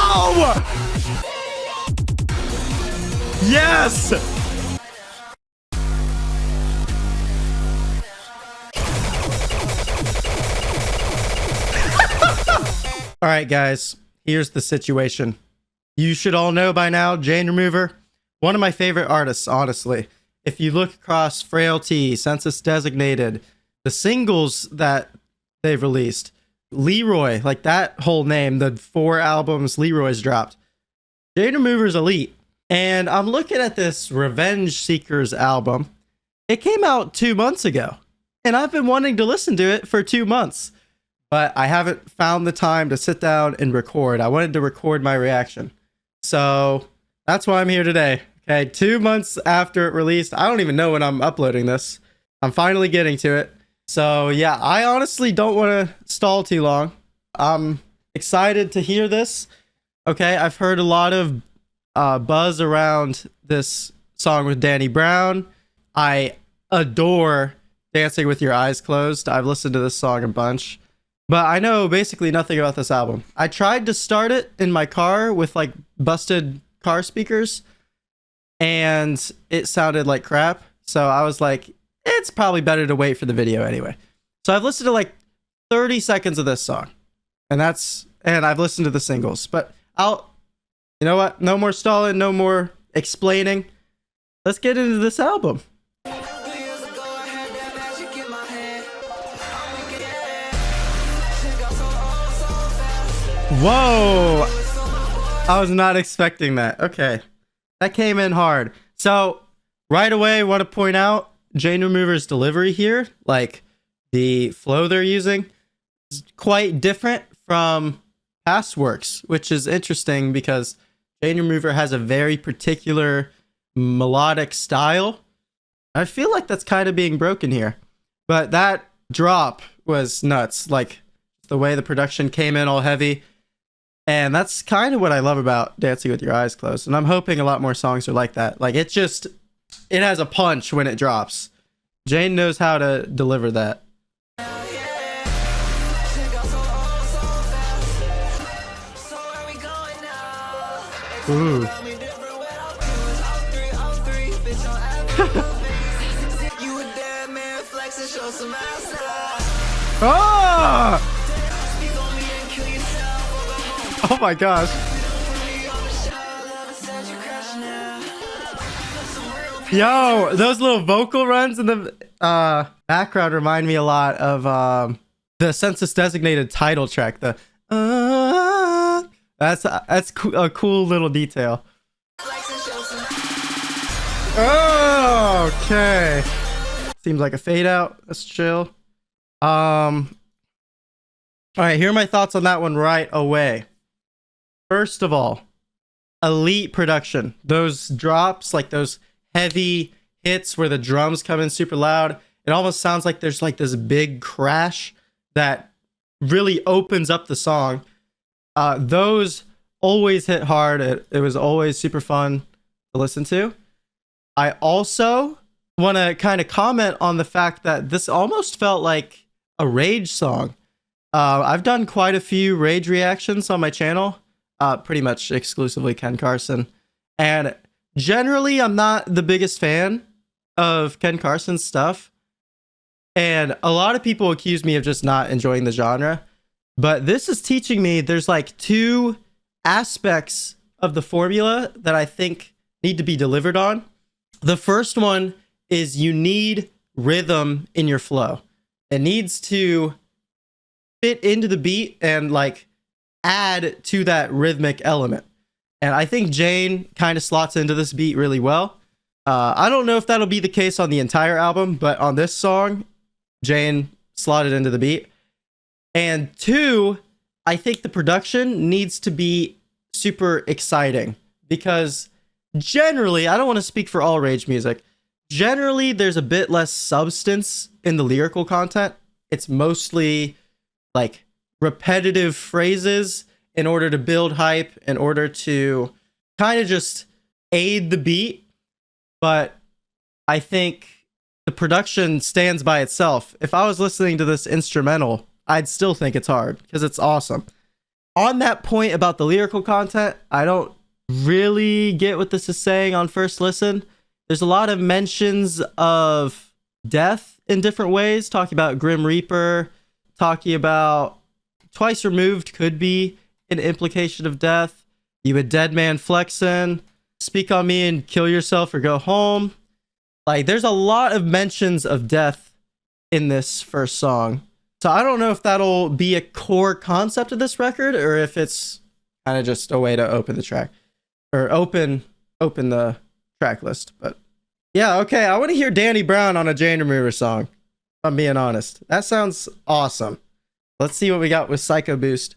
go! Yes! All right, guys, here's the situation. You should all know by now, Jane Remover, one of my favorite artists, honestly. If you look across Frailty, Census Designated, the singles that they've released, Leroy, like that whole name, the 4 albums Leroy's dropped, Jane Remover's elite. And I'm looking at this RevengeSeekerz album. It came out 2 months ago, and I've been wanting to listen to it for 2 months. But I haven't found the time to sit down and record. I wanted to record my reaction. So that's why I'm here today. Okay, 2 months after it released. I don't even know when I'm uploading this. I'm finally getting to it. So yeah, I honestly don't want to stall too long. I'm excited to hear this. Okay, I've heard a lot of buzz around this song with Danny Brown. I adore Dancing with Your Eyes Closed. I've listened to this song a bunch. But I know basically nothing about this album. I tried to start it in my car with like busted car speakers, and it sounded like crap. So I was like, it's probably better to wait for the video anyway. So I've listened to like 30 seconds of this song, and I've listened to the singles. But you know what? No more stalling, no more explaining. Let's get into this album. Whoa! I was not expecting that. Okay. That came in hard. So, right away, I want to point out Jane Remover's delivery here. Like, the flow they're using is quite different from past works, which is interesting because Jane Remover has a very particular melodic style. I feel like that's kind of being broken here. But that drop was nuts. Like, the way the production came in all heavy. And that's kind of what I love about Dancing with Your Eyes Closed. And I'm hoping a lot more songs are like that. Like, it has a punch when it drops. Jane knows how to deliver that. Ooh. Oh! Oh my gosh. Yo, those little vocal runs in the background remind me a lot of the Census Designated title track. The that's a cool little detail. Oh, okay. Seems like a fade out. Let's chill. All right, here are my thoughts on that one right away. First of all, elite production. Those drops, like those heavy hits where the drums come in super loud, it almost sounds like there's like this big crash that really opens up the song. Those always hit hard. It was always super fun to listen to. I also want to kind of comment on the fact that this almost felt like a Rage song. I've done quite a few Rage reactions on my channel. Pretty much exclusively Ken Carson. And generally, I'm not the biggest fan of Ken Carson's stuff. And a lot of people accuse me of just not enjoying the genre. But this is teaching me there's like 2 aspects of the formula that I think need to be delivered on. The first one is you need rhythm in your flow. It needs to fit into the beat and like add to that rhythmic element. And I think Jane kind of slots into this beat really well. I don't know if that'll be the case on the entire album, but on this song, Jane slotted into the beat. And 2, I think the production needs to be super exciting because generally, I don't want to speak for all Rage music. Generally, there's a bit less substance in the lyrical content. It's mostly like repetitive phrases in order to build hype, in order to kind of just aid the beat. But I think the production stands by itself. If I was listening to this instrumental, I'd still think it's hard because it's awesome. on that point about the lyrical content, I don't really get what this is saying on first listen. There's a lot of mentions of death in different ways, talking about Grim Reaper, talking about twice removed could be an implication of death. You a dead man flexing, speak on me and kill yourself or go home. Like, there's a lot of mentions of death in this first song. So I don't know if that'll be a core concept of this record or if it's kind of just a way to open the track or open the track list. But yeah, okay, I want to hear Danny Brown on a Jane Remover song, if I'm being honest. That sounds awesome. Let's see what we got with Psychoboost.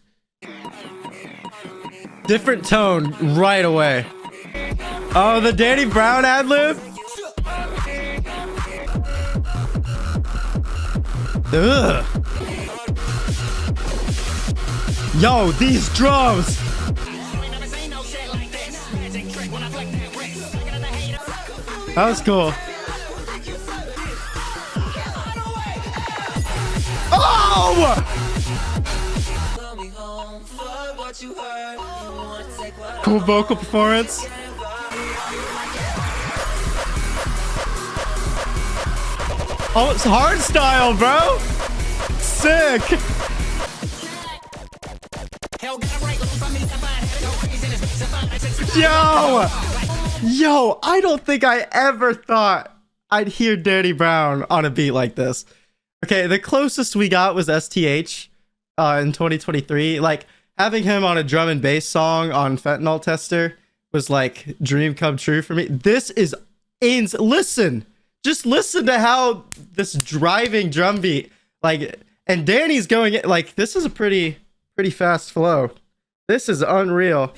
Different tone right away. Oh, the Danny Brown ad-lib? Ugh. Yo, these drums! That was cool. Oh! Cool vocal performance. Oh, it's hard style, bro. Sick. Yo, I don't think I ever thought I'd hear Danny Brown on a beat like this. Okay, the closest we got was STH in 2023. Like, having him on a drum and bass song on Fentanyl Tester was like dream come true for me. This is listen. Just listen to how this driving drum beat, like, and Danny's going in, like, this is a pretty fast flow. This is unreal.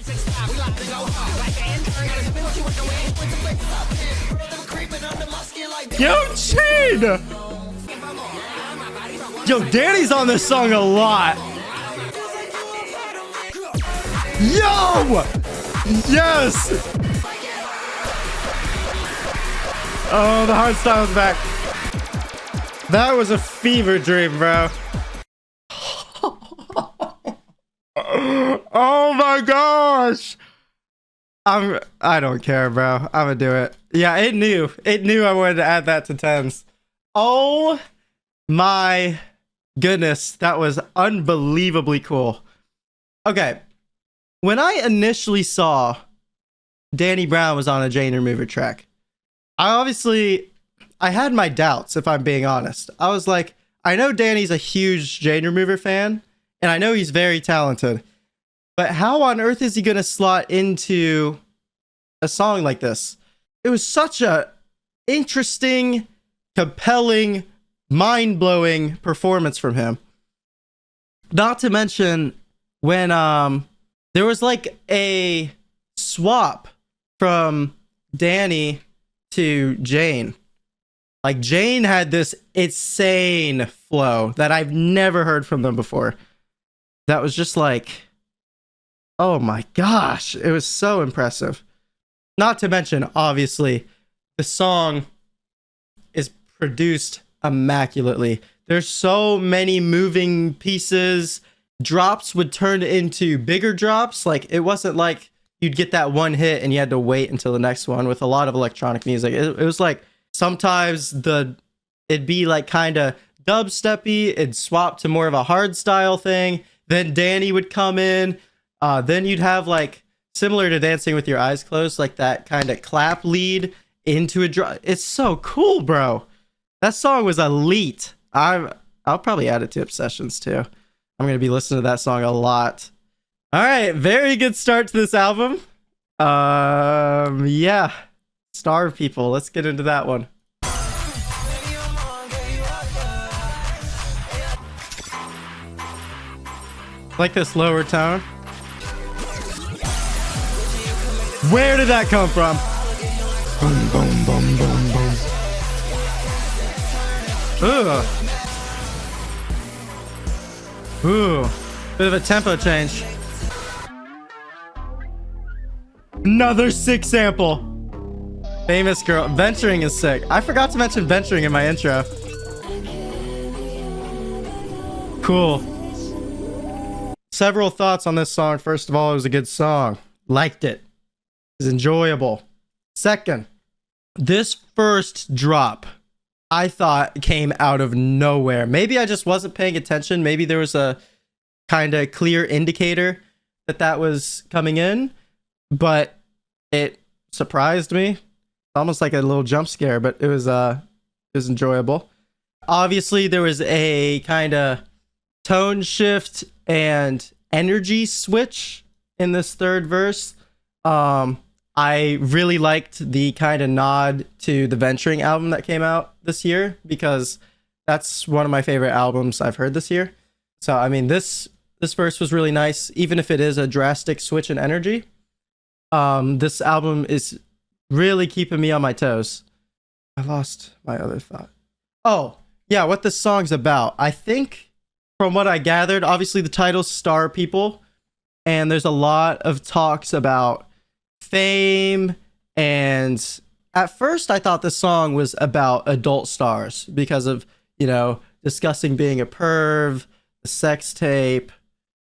Yo, Chain! Yo, Danny's on this song a lot. Yo! Yes! Oh, the hardstyle's back. That was a fever dream, bro. Oh my gosh. I don't care, bro. I'm gonna do it. Yeah, it knew I wanted to add that to 10s. Oh my goodness. That was unbelievably cool. Okay. When I initially saw Danny Brown was on a Jane Remover track, I had my doubts, if I'm being honest. I was like, I know Danny's a huge Jane Remover fan, and I know he's very talented, but how on earth is he going to slot into a song like this? It was such a interesting, compelling, mind-blowing performance from him. Not to mention when there was like a swap from Danny to Jane. Like, Jane had this insane flow that I've never heard from them before. That was just like, oh my gosh, it was so impressive. Not to mention, obviously, the song is produced immaculately. There's so many moving pieces. Drops would turn into bigger drops. Like, it wasn't like you'd get that one hit and you had to wait until the next one. With a lot of electronic music, it was like sometimes it'd be like kind of dubsteppy, it'd swap to more of a hard style thing, then Danny would come in, then you'd have like similar to Dancing with Your Eyes Closed, like that kind of clap lead into a drop. It's so cool, bro. That song was elite. I'll probably add it to Obsessions too. I'm gonna be listening to that song a lot. All right, very good start to this album. Yeah, Starve People. Let's get into that one. Like this lower tone. Where did that come from? Boom, boom, boom, boom, boom. Ooh. Ooh. Bit of a tempo change. Another sick sample. Famous Girl. Venturing is sick. I forgot to mention Venturing in my intro. Cool. several thoughts on this song. First of all, it was a good song. Liked it. It was enjoyable. Second, this first drop, I thought came out of nowhere. Maybe I just wasn't paying attention. Maybe there was a kind of clear indicator that that was coming in, but it surprised me. Almost like a little jump scare, but it was enjoyable. Obviously, there was a kind of tone shift and energy switch in this third verse. I really liked the kind of nod to the Venturing album that came out this year, because that's one of my favorite albums I've heard this year. So, I mean, this verse was really nice, even if it is a drastic switch in energy. This album is really keeping me on my toes. I lost my other thought. Oh, yeah, what this song's about. I think, from what I gathered, obviously the title's Star People, and there's a lot of talks about fame, and at first I thought this song was about adult stars because of, you know, discussing being a perv, the sex tape,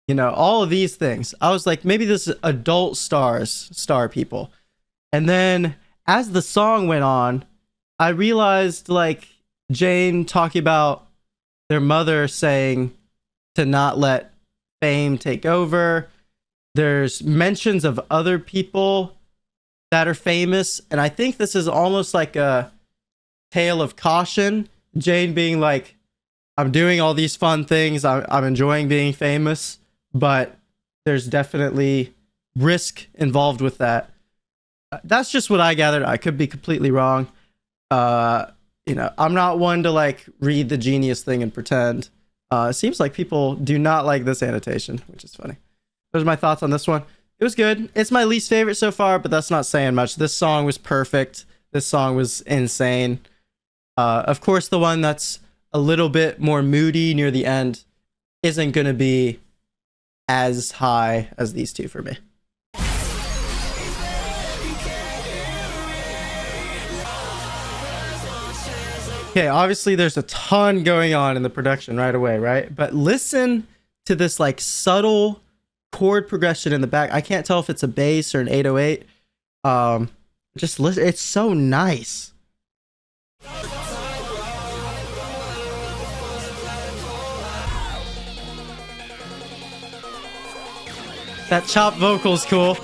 you know, all of these things. I was like, maybe this is adult stars, Star People. And then as the song went on, I realized, like, Jane talking about their mother saying to not let fame take over. There's mentions of other people that are famous, and I think this is almost like a tale of caution. Jane being like, I'm doing all these fun things, I'm enjoying being famous, but there's definitely risk involved with that. That's just what I gathered. I could be completely wrong. You know, I'm not one to like read the Genius thing and pretend. It seems like people do not like this annotation, which is funny. Those are my thoughts on this one. It was good. It's my least favorite so far, but that's not saying much. This song was perfect. This song was insane. Of course, the one that's a little bit more moody near the end isn't going to be as high as these two for me. Okay, obviously there's a ton going on in the production right away, right? But listen to this like subtle chord progression in the back. I can't tell if it's a bass or an 808. Just listen, it's so nice. That chopped vocal's cool.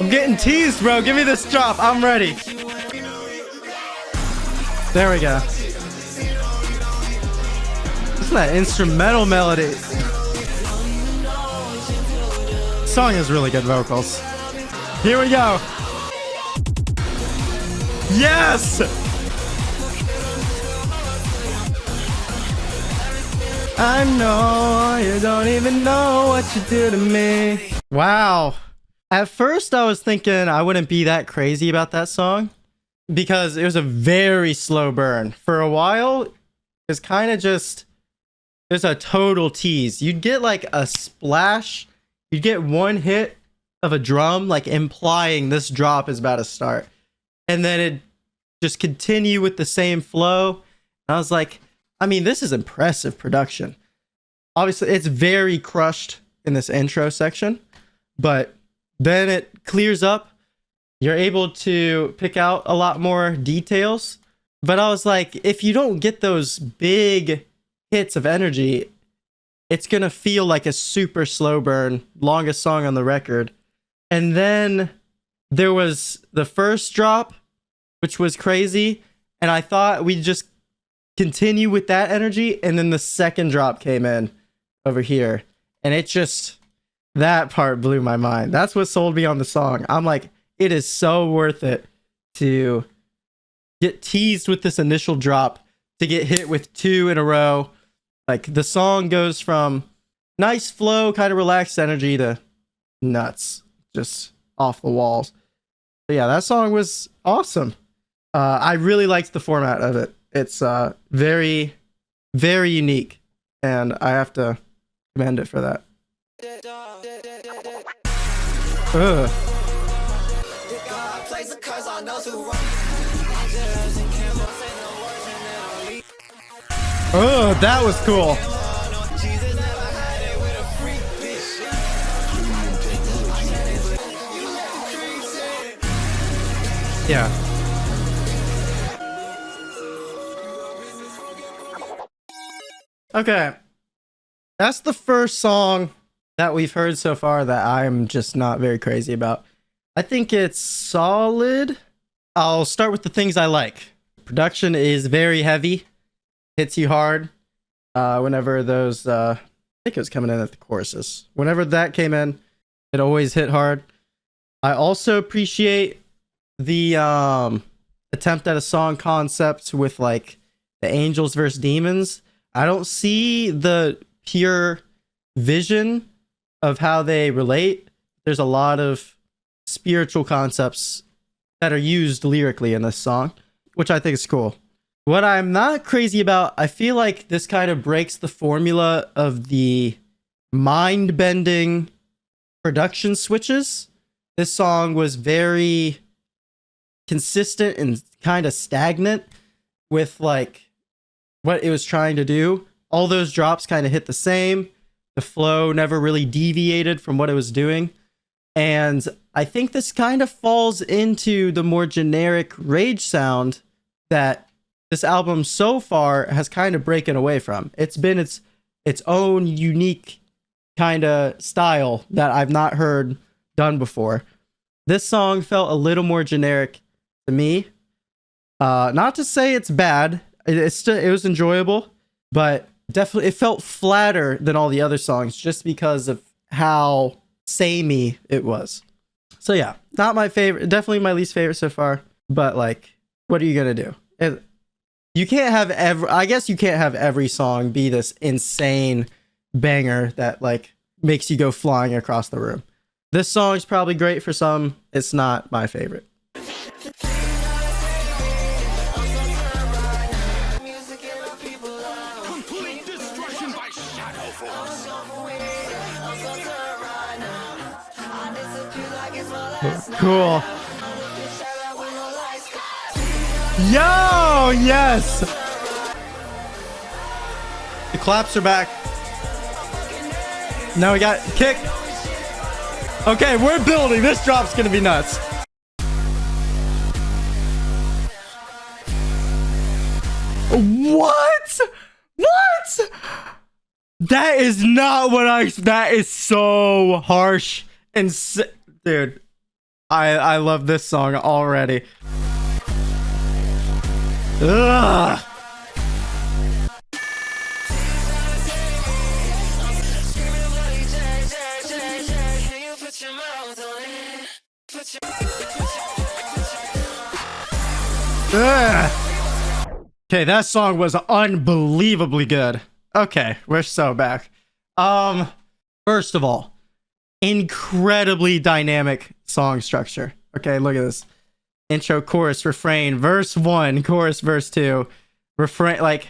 I'm getting teased, bro. Give me this drop. I'm ready. There we go. Listen to that instrumental melody. This song has really good vocals. Here we go. Yes! I know you don't even know what you do to me. Wow. At first I was thinking I wouldn't be that crazy about that song, because it was a very slow burn. For a while, it's kind of just, there's a total tease. You'd get like a splash, you'd get one hit of a drum, like implying this drop is about to start. And then it just continue with the same flow. And I was like, I mean, this is impressive production. Obviously, it's very crushed in this intro section, but then it clears up. You're able to pick out a lot more details. But I was like, if you don't get those big hits of energy, it's going to feel like a super slow burn, longest song on the record. And then there was the first drop, which was crazy. And I thought we'd just continue with that energy. And then the second drop came in over here. And it just, that part blew my mind. That's what sold me on the song. I'm like, it is so worth it to get teased with this initial drop, to get hit with two in a row. Like, the song goes from nice flow, kind of relaxed energy to nuts, just off the walls. But yeah, that song was awesome. I really liked the format of it. It's very, very unique, and I have to commend it for that. Ugh. Oh, that was cool. Yeah. Okay. That's the first song that we've heard so far that I'm just not very crazy about. I think it's solid. I'll start with the things I like. Production is very heavy. Hits you hard. Whenever those, I think it was coming in at the choruses. Whenever that came in, it always hit hard. I also appreciate the attempt at a song concept with like the angels versus demons. I don't see the pure vision of how they relate. There's a lot of spiritual concepts that are used lyrically in this song, which I think is cool. What I'm not crazy about, I feel like this kind of breaks the formula of the mind-bending production switches. This song was very consistent and kind of stagnant with like what it was trying to do. All those drops kind of hit the same. The flow never really deviated from what it was doing. And I think this kind of falls into the more generic rage sound that this album so far has kind of breaking away from. It's been its own unique kind of style that I've not heard done before. This song felt a little more generic to me. Not to say it's bad. It was enjoyable, but definitely it felt flatter than all the other songs just because of how samey it was. So yeah, not my favorite, definitely my least favorite so far, but like, what are you gonna do? You can't have I guess you can't have every song be this insane banger that like makes you go flying across the room. This song is probably great for some. It's not my favorite. Cool. Yo, yes. The claps are back. Now we got kick. Okay, we're building. This drop's gonna be nuts. What? What? That is not what that is so harsh and dude. I love this song already. Ugh. Okay, that song was unbelievably good. Okay, we're so back. First of all, incredibly dynamic song structure. Okay, look at this. Intro, chorus, refrain, verse 1, chorus, verse 2, refrain. Like,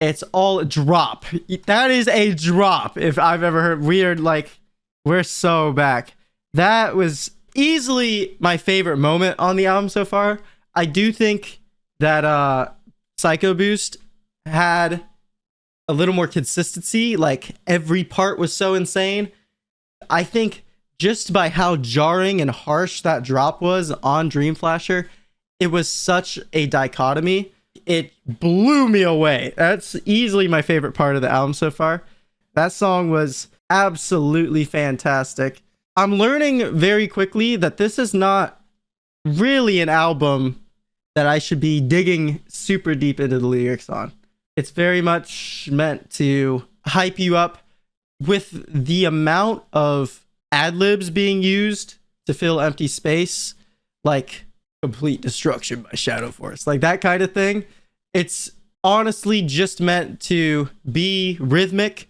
it's all drop. That is a drop if I've ever heard. Weird, like, we're so back. That was easily my favorite moment on the album so far. I do think that Psychoboost had a little more consistency. Like, every part was so insane. I think just by how jarring and harsh that drop was on Dreamflasher, it was such a dichotomy. It blew me away. That's easily my favorite part of the album so far. That song was absolutely fantastic. I'm learning very quickly that this is not really an album that I should be digging super deep into the lyrics on. It's very much meant to hype you up with the amount of ad-libs being used to fill empty space, like complete destruction by Shadow Force, like that kind of thing. It's honestly just meant to be rhythmic,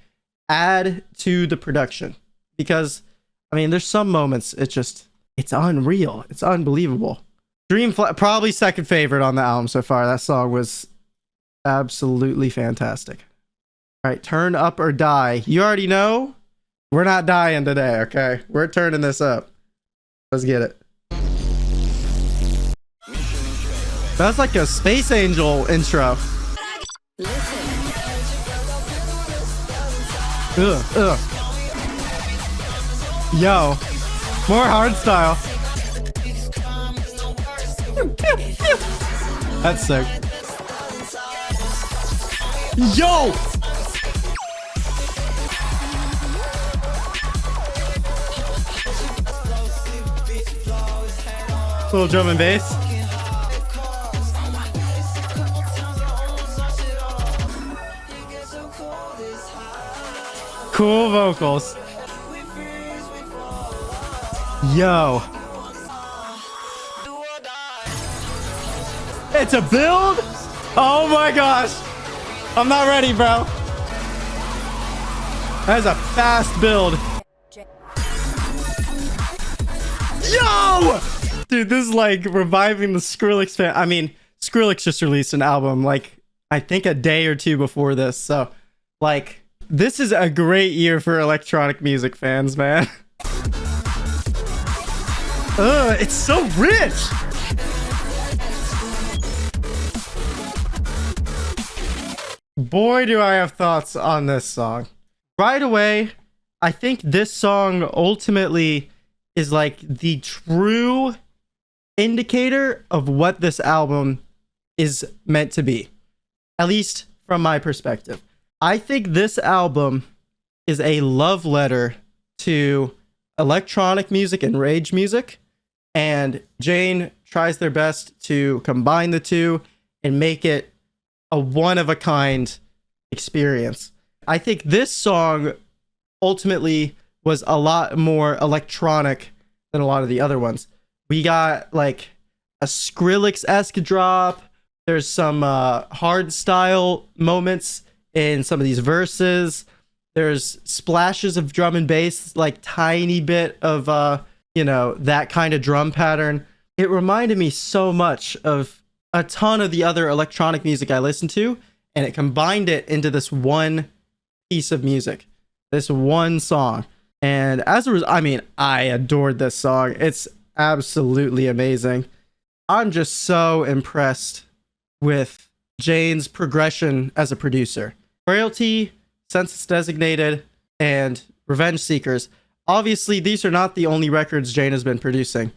add to the production, because I mean there's some moments it's unreal, it's unbelievable. Probably second favorite on the album so far. That song was absolutely fantastic. All right, turn up or die. You already know we're not dying today, okay? We're turning this up. Let's get it. That's like a Space Angel intro. Ugh. Yo, more hardstyle. That's sick. Yo! Little drum and bass. Cool vocals. Yo. It's a build? Oh my gosh. I'm not ready, bro. That is a fast build. Yo! Dude, this is like reviving the Skrillex fan. I mean, Skrillex just released an album, like, I think a day or two before this. So, like, this is a great year for electronic music fans, man. It's so rich. Boy, do I have thoughts on this song. Right away, I think this song ultimately is like the true indicator of what this album is meant to be. At least from my perspective. I think this album is a love letter to electronic music and rage music. And Jane tries their best to combine the two and make it a one-of-a-kind experience. I think this song ultimately was a lot more electronic than a lot of the other ones. We got like a Skrillex-esque drop. There's some hard style moments in some of these verses. There's splashes of drum and bass, like tiny bit of you know, that kind of drum pattern. It reminded me so much of a ton of the other electronic music I listened to, and it combined it into this one piece of music, this one song. And as a result, I mean, I adored this song. It's absolutely amazing. I'm just so impressed with Jane's progression as a producer. Frailty, Census Designated, and RevengeSeekerz. Obviously, these are not the only records Jane has been producing.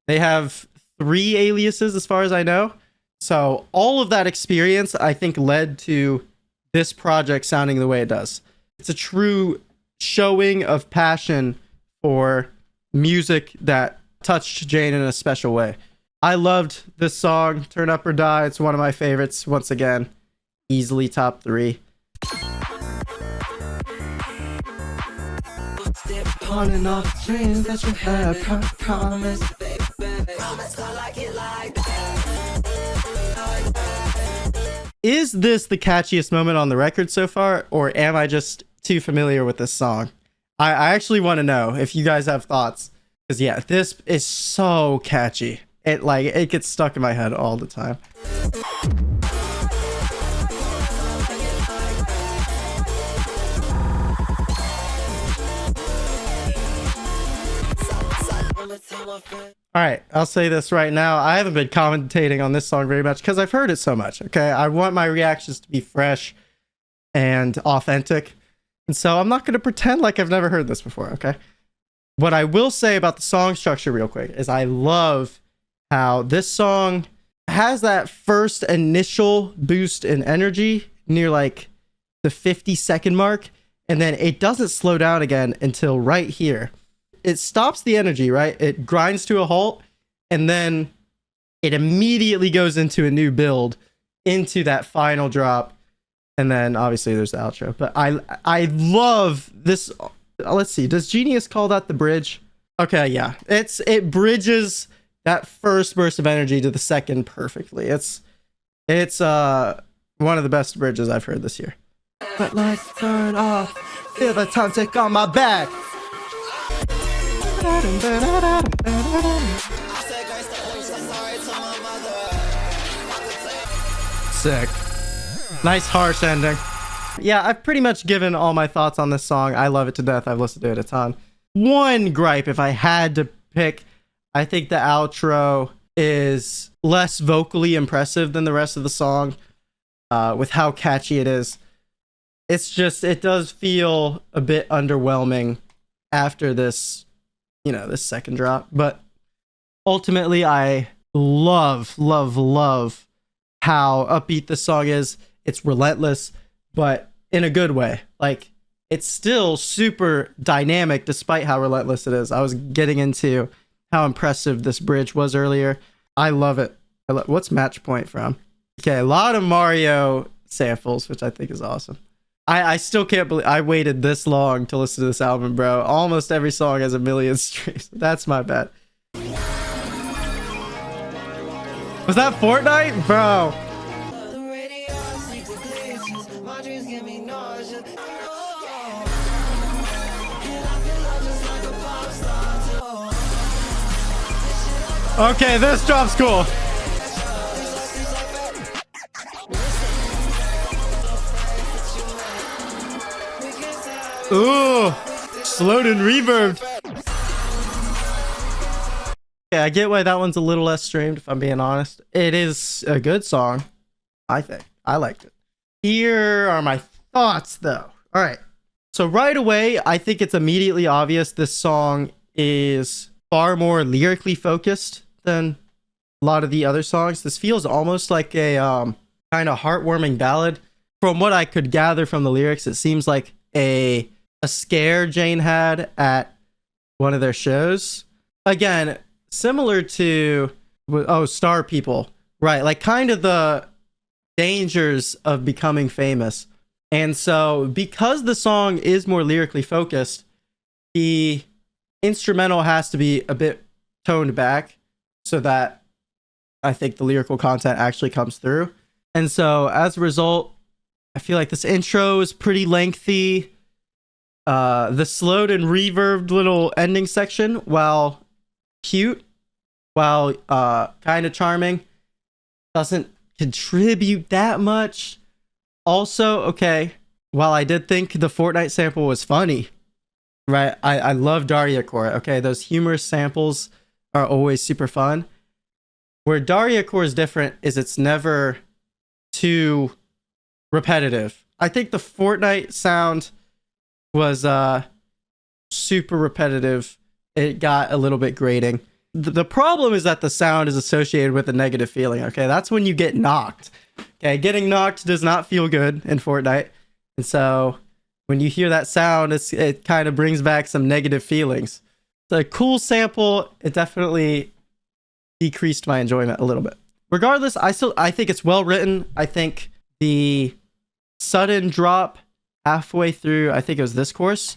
They have 3 aliases as far as I know. So all of that experience, I think, led to this project sounding the way it does. It's a true showing of passion for music that touched Jane in a special way. I loved this song, Turn Up or Die. It's one of my favorites. Once again, easily top 3. On and off dreams that you had promised. Is this the catchiest moment on the record so far, or am I just too familiar with this song? I actually want to know if you guys have thoughts, because yeah, this is so catchy. It gets stuck in my head all the time. Alright, I'll say this right now. I haven't been commentating on this song very much because I've heard it so much, okay? I want my reactions to be fresh and authentic. And so I'm not going to pretend like I've never heard this before, okay? What I will say about the song structure real quick is I love how this song has that first initial boost in energy near like the 50-second mark, and then it doesn't slow down again until right here. It stops the energy, right? It grinds to a halt, and then it immediately goes into a new build into that final drop. And then obviously there's the outro. But I love this. Let's see. Does Genius call that the bridge? Okay, yeah. It bridges that first burst of energy to the second perfectly. It's one of the best bridges I've heard this year. Let lights turn off. Feel the time tick on my back. Sick. Nice harsh ending. Yeah, I've pretty much given all my thoughts on this song. I love it to death. I've listened to it a ton. One gripe, if I had to pick, I think the outro is less vocally impressive than the rest of the song, with how catchy it is. It's just, it does feel a bit underwhelming after this, you know, this second drop. But ultimately, I love how upbeat this song is. It's relentless, but in a good way. Like, it's still super dynamic despite how relentless it is. I was getting into how impressive this bridge was earlier. I love it. What's Match Point from? Okay, a lot of Mario samples, which I think is awesome. I still can't believe I waited this long to listen to this album, bro. Almost every song has 1 million streams. That's my bad. Was that Fortnite? Bro. Okay, this drop's cool. Ooh, slowed and reverbed. Yeah, I get why that one's a little less streamed, if I'm being honest. It is a good song, I think. I liked it. Here are my thoughts, though. All right. So right away, I think it's immediately obvious this song is far more lyrically focused than a lot of the other songs. This feels almost like a kind of heartwarming ballad. From what I could gather from the lyrics, it seems like a scare Jane had at one of their shows. Again, similar to Star People, right? Like kind of the dangers of becoming famous. And so because the song is more lyrically focused, the instrumental has to be a bit toned back so that I think the lyrical content actually comes through. And so as a result, I feel like this intro is pretty lengthy. The slowed and reverbed little ending section, while cute, while kind of charming, doesn't contribute that much. Also, okay, while I did think the Fortnite sample was funny, right? I love JRJRJR. Okay, those humorous samples are always super fun. Where JRJRJR is different is it's never too repetitive. I think the Fortnite sound was super repetitive. It got a little bit grating. The problem is that the sound is associated with a negative feeling. Okay, that's when you get knocked. Okay, getting knocked does not feel good in Fortnite. And so when you hear that sound, it kind of brings back some negative feelings. It's a cool sample. It definitely decreased my enjoyment a little bit. Regardless, I think it's well written. I think the sudden drop halfway through, I think it was this course,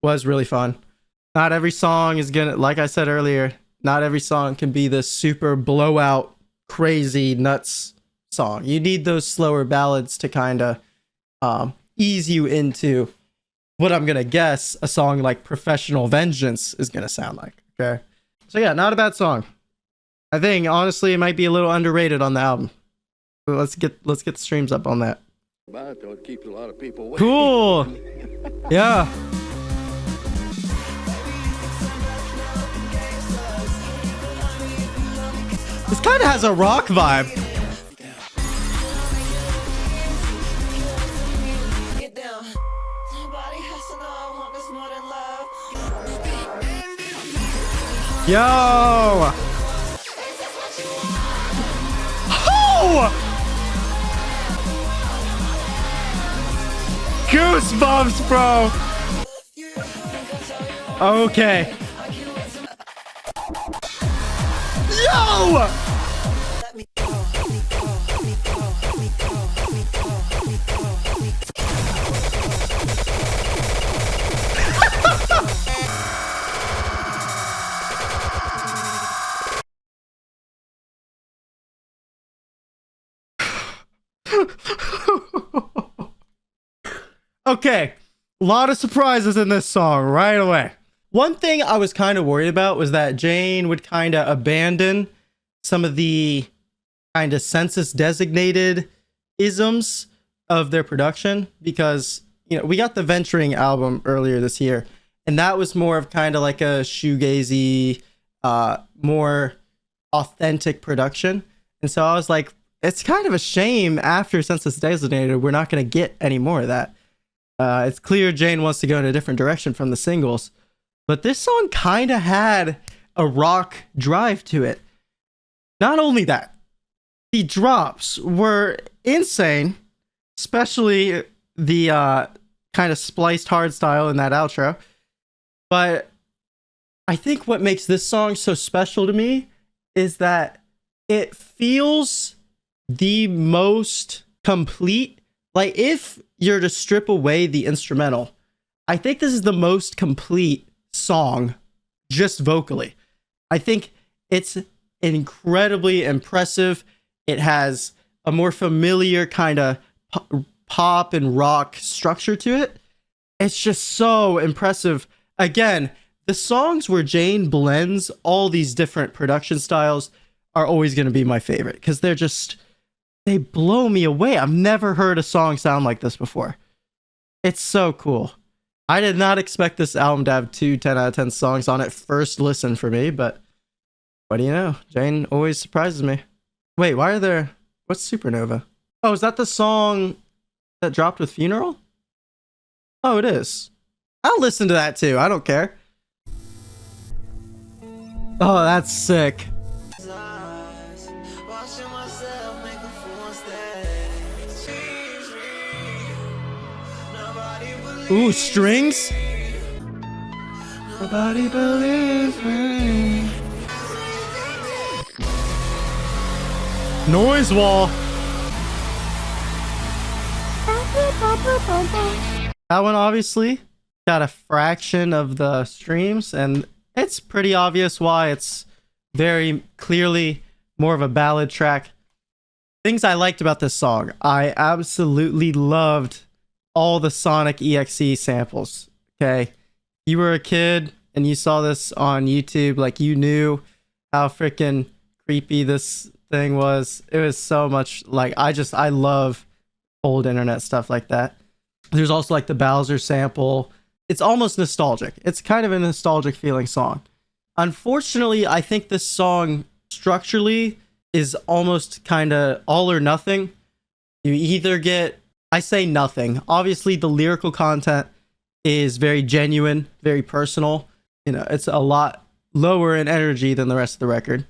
was really fun. Not every song is gonna, like I said earlier, not every song can be this super blowout, crazy, nuts song. You need those slower ballads to kind of ease you into what I'm gonna guess a song like Professional Vengeance is gonna sound like. Okay, so yeah, not a bad song. I think honestly it might be a little underrated on the album. Let's get the streams up on that. But it keeps a lot of people waiting. Cool. Yeah. This kind of has a rock vibe. Yo. Oh! Goosebumps, bro. Okay. Yo! Okay, a lot of surprises in this song right away. One thing I was kind of worried about was that Jane would kind of abandon some of the kind of census designated isms of their production, because, you know, we got the Venturing album earlier this year, and that was more of kind of like a shoegazy, more authentic production. And so I was like, it's kind of a shame after Census Designated, we're not going to get any more of that. It's clear Jane wants to go in a different direction from the singles, but this song kind of had a rock drive to it. Not only that, The drops were insane, especially the kind of spliced hard style in that outro. But I think what makes this song so special to me is that it feels the most complete. Like, if you're to strip away the instrumental, I think this is the most complete song just vocally. I think it's incredibly impressive. It has a more familiar kind of pop and rock structure to it. It's just so impressive. Again, the songs where Jane blends all these different production styles are always going to be my favorite because they blow me away. I've never heard a song sound like this before. It's so cool. I did not expect this album to have 2 10 out of 10 songs on it first listen for me, but what do you know? Jane always surprises me. Wait, why are there... What's Supernova? Oh, is that the song that dropped with Funeral? Oh, it is. I'll listen to that too. I don't care. Oh, that's sick. Ooh, strings? Nobody believes me. Noise wall. That one obviously got a fraction of the streams, and it's pretty obvious why. It's very clearly more of a ballad track. Things I liked about this song. I absolutely loved all the Sonic EXE samples. Okay, you were a kid and you saw this on YouTube, like, you knew how freaking creepy this thing was. It was so much like, I love old internet stuff like that. There's also like the Bowser sample. It's almost nostalgic. It's kind of a nostalgic feeling song. Unfortunately, I think this song structurally is almost kind of all or nothing. You either get, I say nothing. Obviously, the lyrical content is very genuine, very personal. You know, it's a lot lower in energy than the rest of the record.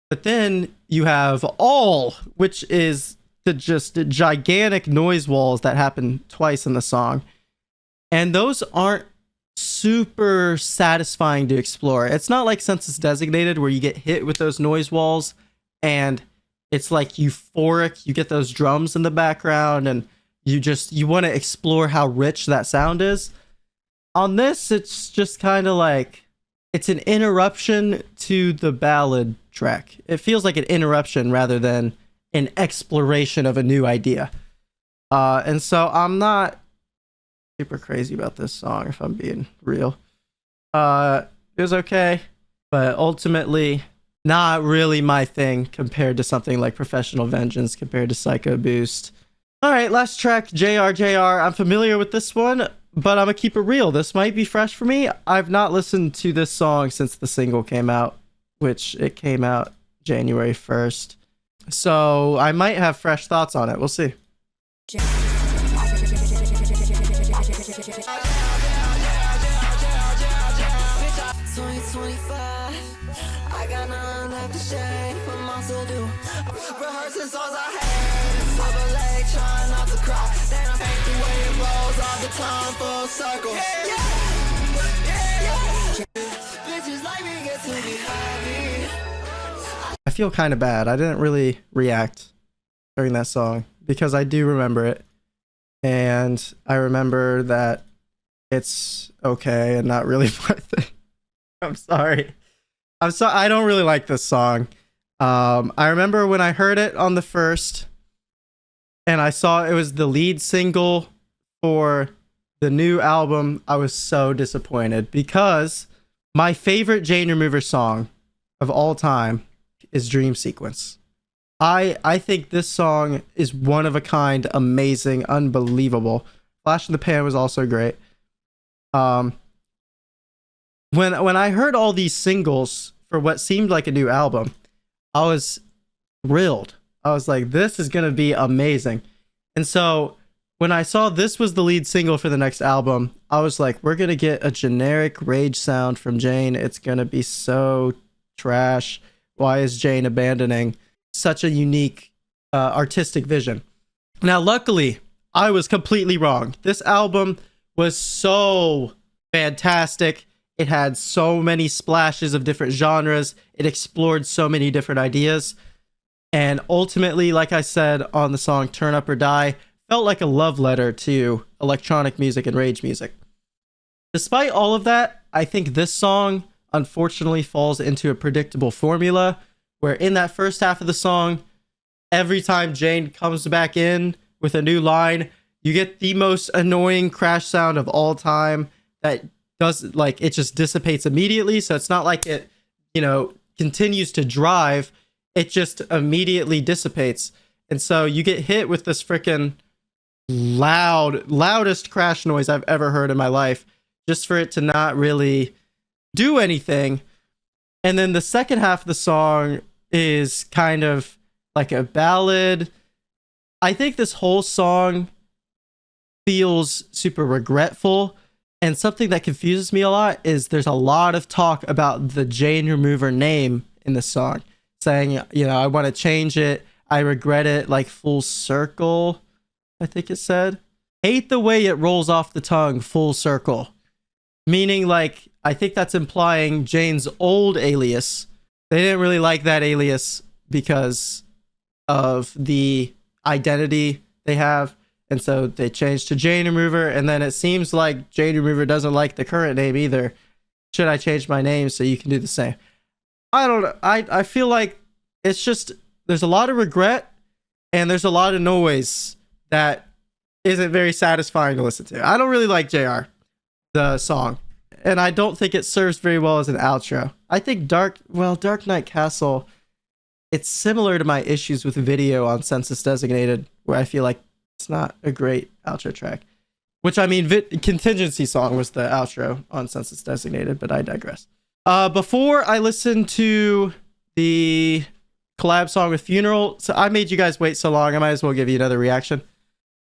But then you have all, which is the just gigantic noise walls that happen twice in the song. And those aren't super satisfying to explore. It's not like Census Designated where you get hit with those noise walls and it's like euphoric. You get those drums in the background and you want to explore how rich that sound is. On this, it's just kind of like, it's an interruption to the ballad track. It feels like an interruption rather than an exploration of a new idea. And so I'm not super crazy about this song, if I'm being real. It was okay, but ultimately not really my thing compared to something like Professional Vengeance, compared to Psychoboost. All right, last track, JRJR. I'm familiar with this one, but I'm gonna keep it real. This might be fresh for me. I've not listened to this song since the single came out, which it came out January 1st. So I might have fresh thoughts on it. We'll see. 2025, I got nothing left to say. What am I to do? Rehearsing songs I had. Silver leg, trying not to cry. Then I paint the way it rolls all the time, full circle. Bitches like me get to be happy. I feel kind of bad. I didn't really react during that song because I do remember it. And I remember that it's okay and not really my thing. I'm sorry. I don't really like this song. I remember when I heard it on the first and I saw it was the lead single for the new album. I was so disappointed because my favorite Jane Remover song of all time is Dream Sequence. I think this song is one of a kind, amazing, unbelievable. Flash in the Pan was also great. When I heard all these singles for what seemed like a new album, I was thrilled. I was like, this is gonna be amazing. And so when I saw this was the lead single for the next album, I was like, we're gonna get a generic rage sound from Jane. It's gonna be so trash. Why is Jane abandoning such a unique artistic vision. Now, luckily, I was completely wrong. This album was so fantastic. It had so many splashes of different genres. It explored so many different ideas. And ultimately, like I said on the song Turn Up or Die, felt like a love letter to electronic music and rage music. Despite all of that, I think this song unfortunately falls into a predictable formula where in that first half of the song, every time Jane comes back in with a new line, you get the most annoying crash sound of all time that does, like, it just dissipates immediately. So it's not like it, you know, continues to drive. It just immediately dissipates. And so you get hit with this freaking loudest crash noise I've ever heard in my life, just for it to not really do anything. And then the second half of the song is kind of like a ballad. I think this whole song feels super regretful. And something that confuses me a lot is there's a lot of talk about the Jane Remover name in the song, saying, you know, I want to change it. I regret it, like full circle, I think it said. Hate the way it rolls off the tongue, full circle. Meaning, like, I think that's implying Jane's old alias. They didn't really like that alias because of the identity they have. And so they changed to Jane Remover. And then it seems like Jane Remover doesn't like the current name either. Should I change my name so you can do the same? I don't know. I feel like it's just, there's a lot of regret and there's a lot of noise that isn't very satisfying to listen to. I don't really like JR, the song. And I don't think it serves very well as an outro. I think Dark Knight Castle, it's similar to my issues with video on Census Designated, where I feel like it's not a great outro track. Which, I mean, Contingency Song was the outro on Census Designated, but I digress. Before I listen to the collab song with Funeral, so I made you guys wait so long, I might as well give you another reaction.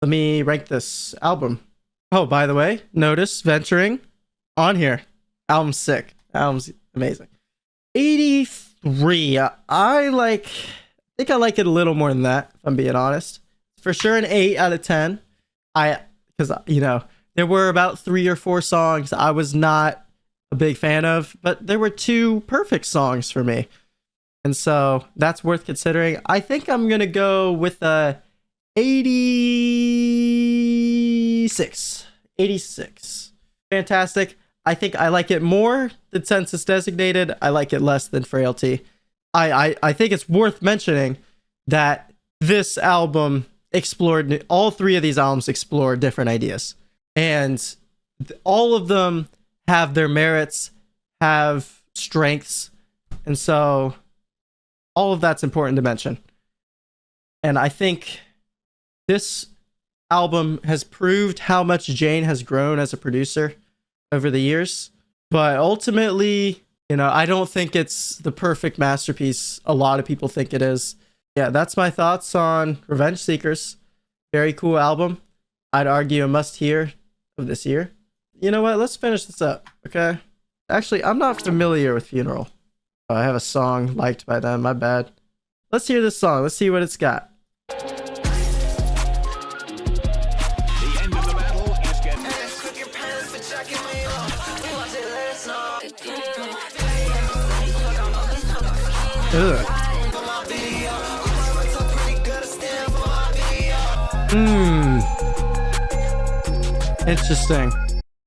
Let me rank this album. Oh, by the way, notice Venturing on here. Album's sick. Album's amazing. 83. I think I like it a little more than that, if I'm being honest. For sure an 8 out of 10. Because, you know, there were about 3 or 4 songs I was not a big fan of, but there were 2 perfect songs for me. And so that's worth considering. I think I'm going to go with a 86. 86. Fantastic. I think I like it more than Census Designated. I like it less than Frailty. I think it's worth mentioning that this album explored, all 3 of these albums explore different ideas. And all of them have their merits, have strengths. And so all of that's important to mention. And I think this album has proved how much Jane has grown as a producer over the years. But ultimately, you know, I don't think it's the perfect masterpiece a lot of people think it is. Yeah, that's my thoughts on RevengeSeekerz. Very cool album. I'd argue a must-hear of this year. You know what? Let's finish this up, okay? Actually, I'm not familiar with Funeral. Oh, I have a song liked by them. My bad. Let's hear this song. Let's see what it's got. Ugh. Interesting.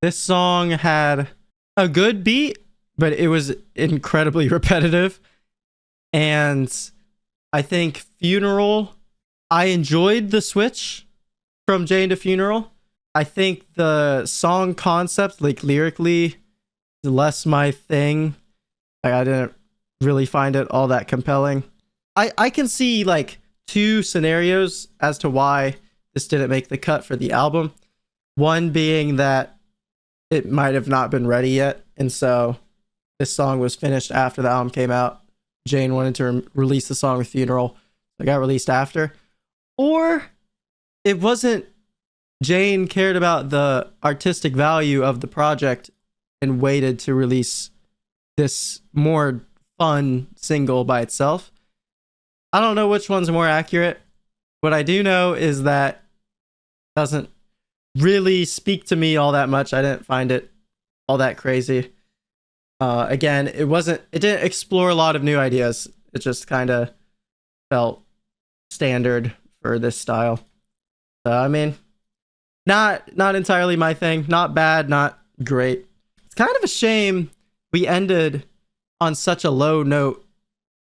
This song had a good beat, but it was incredibly repetitive. And I think Funeral, I enjoyed the switch from Jane to Funeral. I think the song concept, like lyrically, is less my thing. Like, I didn't really find it all that compelling. I can see like 2 scenarios as to why this didn't make the cut for the album. One being that it might have not been ready yet, and so this song was finished after the album came out. Jane wanted to release the song with Funeral, so it got released after. Or it wasn't, Jane cared about the artistic value of the project and waited to release this more fun single by itself. I don't know which one's more accurate. What I do know is that it doesn't really speak to me all that much. I didn't find it all that crazy. Again, it didn't explore a lot of new ideas. It just kind of felt standard for this style. So, I mean, not entirely my thing. Not bad, not great. It's kind of a shame we ended on such a low note,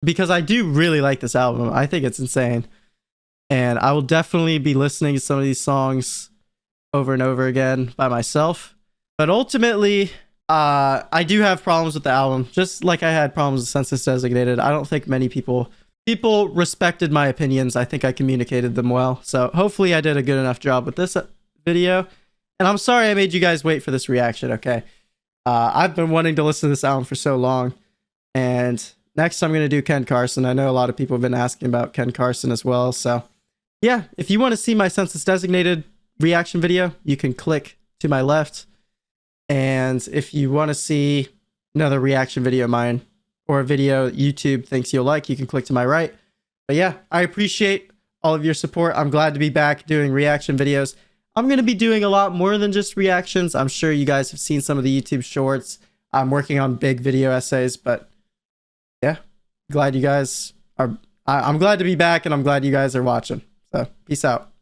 because I do really like this album. I think it's insane. And I will definitely be listening to some of these songs over and over again by myself. But ultimately, I do have problems with the album, just like I had problems with Census Designated. I don't think many people respected my opinions. I think I communicated them well. So hopefully I did a good enough job with this video. And I'm sorry I made you guys wait for this reaction, okay? I've been wanting to listen to this album for so long. And next I'm going to do Ken Carson. I know a lot of people have been asking about Ken Carson as well. So yeah, if you want to see my Census Designated reaction video, you can click to my left. And if you want to see another reaction video of mine, or a video YouTube thinks you'll like, you can click to my right. But yeah, I appreciate all of your support. I'm glad to be back doing reaction videos. I'm going to be doing a lot more than just reactions. I'm sure you guys have seen some of the YouTube shorts. I'm working on big video essays, but yeah, glad you guys are, I'm glad to be back, and I'm glad you guys are watching. So peace out.